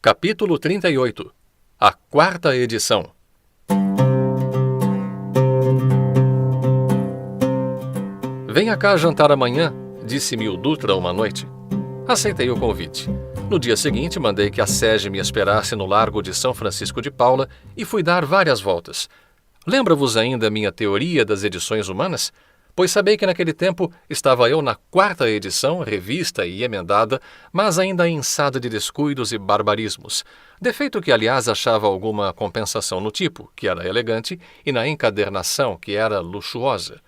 Capítulo 38. A quarta edição. Venha cá jantar amanhã, disse-me o Dutra uma noite. Aceitei o convite. No dia seguinte, mandei que a sege me esperasse no Largo de São Francisco de Paula e fui dar várias voltas. Lembra-vos ainda minha teoria das edições humanas? Pois sabei que naquele tempo estava eu na quarta edição, revista e emendada, mas ainda inçada de descuidos e barbarismos. Defeito que, aliás, achava alguma compensação no tipo, que era elegante, e na encadernação, que era luxuosa.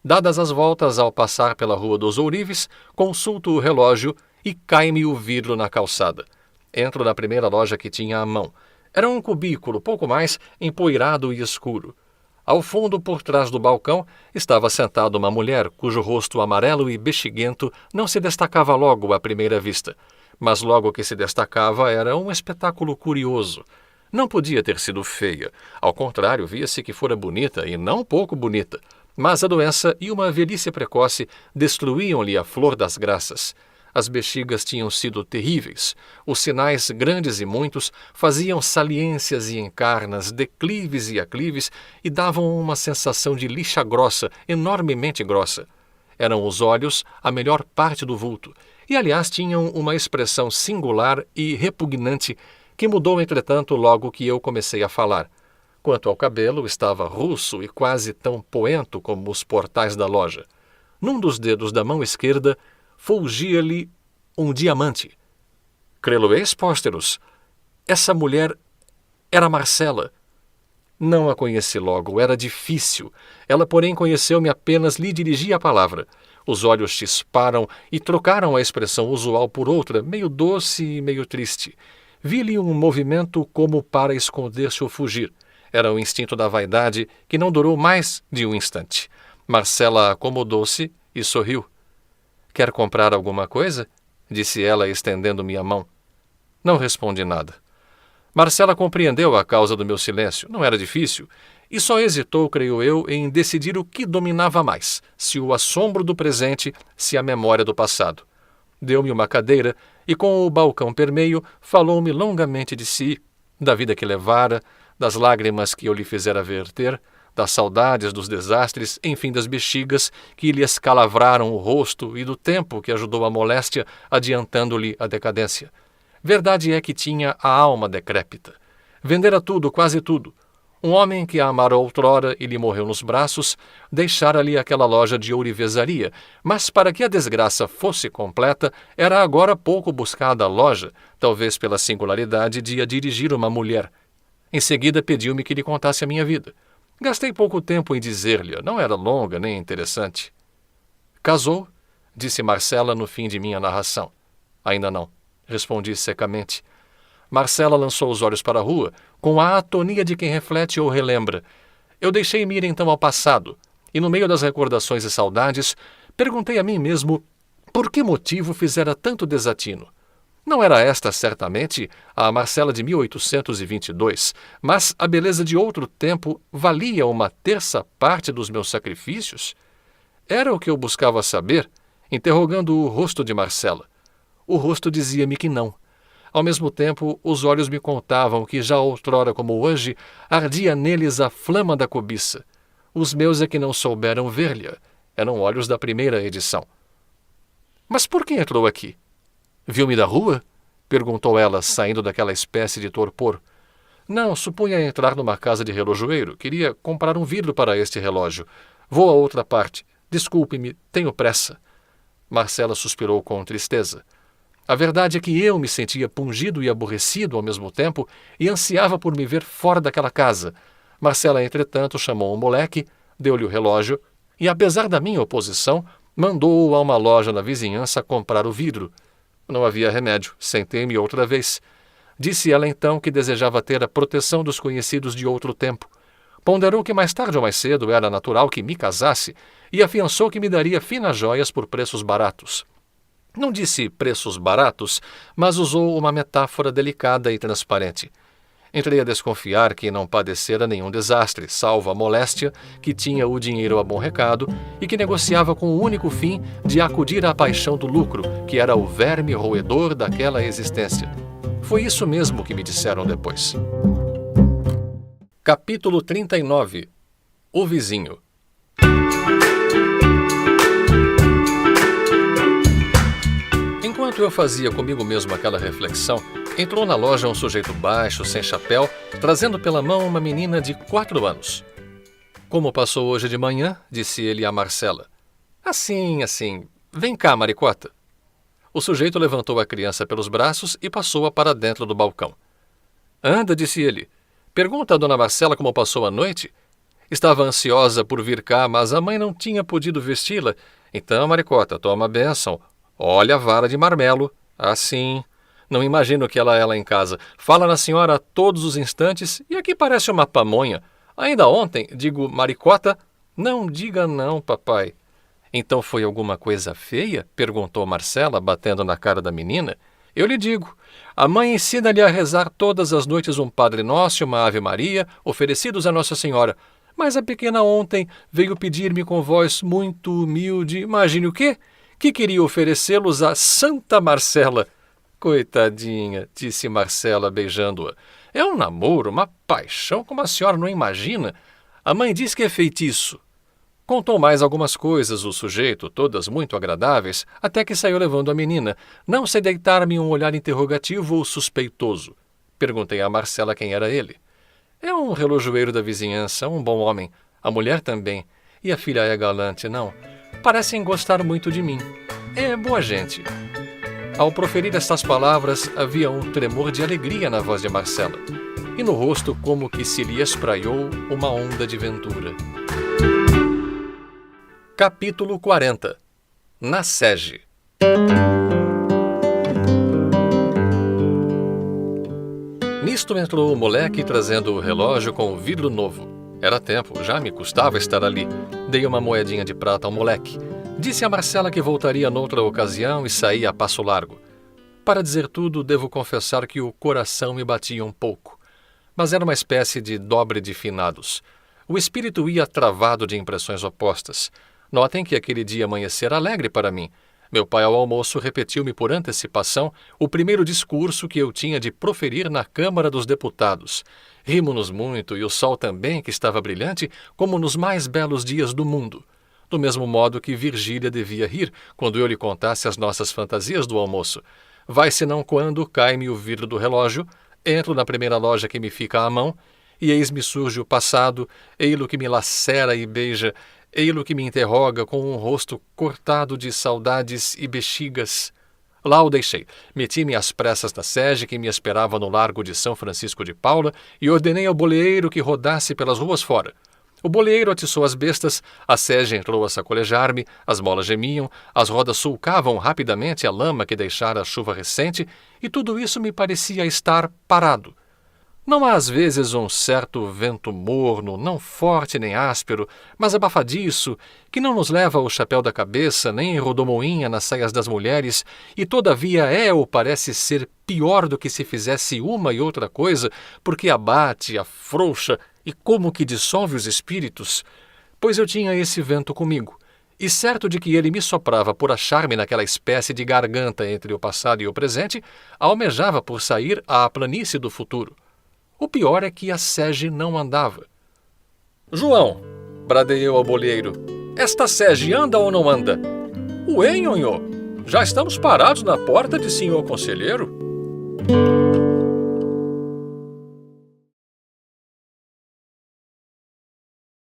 Dadas as voltas ao passar pela Rua dos Ourives, consulto o relógio e cai-me o vidro na calçada. Entro na primeira loja que tinha à mão. Era um cubículo, pouco mais, empoeirado e escuro. Ao fundo, por trás do balcão, estava sentada uma mulher cujo rosto amarelo e bexiguento não se destacava logo à primeira vista. Mas logo que se destacava era um espetáculo curioso. Não podia ter sido feia. Ao contrário, via-se que fora bonita, e não pouco bonita. Mas a doença e uma velhice precoce destruíam-lhe a flor das graças. As bexigas tinham sido terríveis. Os sinais, grandes e muitos, faziam saliências e encarnas, declives e aclives, e davam uma sensação de lixa grossa, enormemente grossa. Eram os olhos a melhor parte do vulto, e aliás tinham uma expressão singular e repugnante que mudou, entretanto, logo que eu comecei a falar. Quanto ao cabelo, estava russo e quase tão poento como os portais da loja. Num dos dedos da mão esquerda, fulgia-lhe um diamante. Crê-lo-eis, Pósteros? Essa mulher era Marcela. Não a conheci logo, era difícil. Ela, porém, conheceu-me apenas lhe dirigi a palavra. Os olhos chisparam e trocaram a expressão usual por outra, meio doce e meio triste. Vi-lhe um movimento como para esconder-se ou fugir. Era o instinto da vaidade que não durou mais de um instante. Marcela acomodou-se e sorriu. Quer comprar alguma coisa? Disse ela, estendendo-me a mão. Não respondi nada. Marcela compreendeu a causa do meu silêncio. Não era difícil. E só hesitou, creio eu, em decidir o que dominava mais, se o assombro do presente, se a memória do passado. Deu-me uma cadeira e, com o balcão permeio, falou-me longamente de si, da vida que levara, das lágrimas que eu lhe fizera verter, das saudades, dos desastres, enfim, das bexigas que lhe escalavraram o rosto e do tempo que ajudou a moléstia, adiantando-lhe a decadência. Verdade é que tinha a alma decrépita. Vendera tudo, quase tudo. Um homem que a amara outrora e lhe morreu nos braços, deixara-lhe aquela loja de ourivesaria, mas para que a desgraça fosse completa, era agora pouco buscada a loja, talvez pela singularidade de a dirigir uma mulher. Em seguida pediu-me que lhe contasse a minha vida. Gastei pouco tempo em dizer-lhe, não era longa nem interessante. Casou? Disse Marcela no fim de minha narração. Ainda não, respondi secamente. Marcela lançou os olhos para a rua, com a atonia de quem reflete ou relembra. Eu deixei-me ir então ao passado, e no meio das recordações e saudades, perguntei a mim mesmo por que motivo fizera tanto desatino. Não era esta, certamente, a Marcela de 1822, mas a beleza de outro tempo valia uma terça parte dos meus sacrifícios? Era o que eu buscava saber, interrogando o rosto de Marcela. O rosto dizia-me que não. Ao mesmo tempo, os olhos me contavam que já outrora como hoje, ardia neles a flama da cobiça. Os meus é que não souberam ver-lhe. Eram olhos da primeira edição. Mas por que entrou aqui? Viu-me da rua? Perguntou ela, saindo daquela espécie de torpor. Não, supunha entrar numa casa de relojoeiro. Queria comprar um vidro para este relógio. Vou a outra parte. Desculpe-me, tenho pressa. Marcela suspirou com tristeza. A verdade é que eu me sentia pungido e aborrecido ao mesmo tempo e ansiava por me ver fora daquela casa. Marcela, entretanto, chamou um moleque, deu-lhe o relógio e, apesar da minha oposição, mandou-o a uma loja na vizinhança comprar o vidro. Não havia remédio. Sentei-me outra vez. Disse ela então que desejava ter a proteção dos conhecidos de outro tempo. Ponderou que mais tarde ou mais cedo era natural que me casasse e afiançou que me daria finas joias por preços baratos. Não disse preços baratos, mas usou uma metáfora delicada e transparente. Entrei a desconfiar que não padecera nenhum desastre, salvo a moléstia, que tinha o dinheiro a bom recado e que negociava com o único fim de acudir à paixão do lucro, que era o verme roedor daquela existência. Foi isso mesmo que me disseram depois. Capítulo 39. O vizinho. Enquanto eu fazia comigo mesmo aquela reflexão, entrou na loja um sujeito baixo, sem chapéu, trazendo pela mão uma menina de 4 anos. Como passou hoje de manhã, disse ele a Marcela. Assim. Vem cá, maricota. O sujeito levantou a criança pelos braços e passou-a para dentro do balcão. Anda, disse ele. Pergunta a dona Marcela como passou a noite. Estava ansiosa por vir cá, mas a mãe não tinha podido vesti-la. Então, maricota, toma a bênção. Olha a vara de marmelo. Assim. Não imagino que ela é lá em casa. Fala na senhora a todos os instantes e aqui parece uma pamonha. Ainda ontem, digo, maricota. Não diga não, papai. Então foi alguma coisa feia? Perguntou Marcela, batendo na cara da menina. Eu lhe digo. A mãe ensina-lhe a rezar todas as noites um Padre Nosso e uma Ave Maria, oferecidos a Nossa Senhora. Mas a pequena ontem veio pedir-me com voz muito humilde, imagine o quê? Que queria oferecê-los a Santa Marcela. Coitadinha, disse Marcela, beijando-a. É um namoro, uma paixão, como a senhora não imagina. A mãe diz que é feitiço. Contou mais algumas coisas o sujeito, todas muito agradáveis, até que saiu levando a menina, não sem deitar-me um olhar interrogativo ou suspeitoso. Perguntei a Marcela quem era ele. É um relojoeiro da vizinhança, um bom homem. A mulher também. E a filha é galante, não? Parecem gostar muito de mim. É boa gente. Ao proferir estas palavras, havia um tremor de alegria na voz de Marcela. E no rosto como que se lhe espraiou uma onda de ventura. Capítulo 40. Na sege. Nisto entrou o moleque trazendo o relógio com o vidro novo. Era tempo, já me custava estar ali. Dei uma moedinha de prata ao moleque. Disse a Marcela que voltaria noutra ocasião e saí a passo largo. Para dizer tudo, devo confessar que o coração me batia um pouco. Mas era uma espécie de dobre de finados. O espírito ia travado de impressões opostas. Notem que aquele dia amanhecera alegre para mim. Meu pai ao almoço repetiu-me por antecipação o primeiro discurso que eu tinha de proferir na Câmara dos Deputados. Rimos-nos muito e o sol também, que estava brilhante, como nos mais belos dias do mundo. Do mesmo modo que Virgília devia rir quando eu lhe contasse as nossas fantasias do almoço. Vai senão quando cai-me o vidro do relógio, entro na primeira loja que me fica à mão, e eis-me surge o passado, ei-lo que me lacera e beija, ei-lo que me interroga com um rosto cortado de saudades e bexigas. Lá o deixei. Meti-me às pressas na sege que me esperava no largo de São Francisco de Paula e ordenei ao boleeiro que rodasse pelas ruas fora. O boleeiro atiçou as bestas, a sege entrou a sacolejar-me, as molas gemiam, as rodas sulcavam rapidamente a lama que deixara a chuva recente e tudo isso me parecia estar parado. Não há às vezes um certo vento morno, não forte nem áspero, mas abafadiço, que não nos leva ao chapéu da cabeça, nem rodomoinha nas saias das mulheres, e todavia é ou parece ser pior do que se fizesse uma e outra coisa, porque abate, afrouxa e como que dissolve os espíritos? Pois eu tinha esse vento comigo, e certo de que ele me soprava por achar-me naquela espécie de garganta entre o passado e o presente, almejava por sair à planície do futuro. O pior é que a sege não andava. João, bradei eu ao boleeiro, esta sege anda ou não anda? Ué, nhonhô, já estamos parados na porta de senhor conselheiro?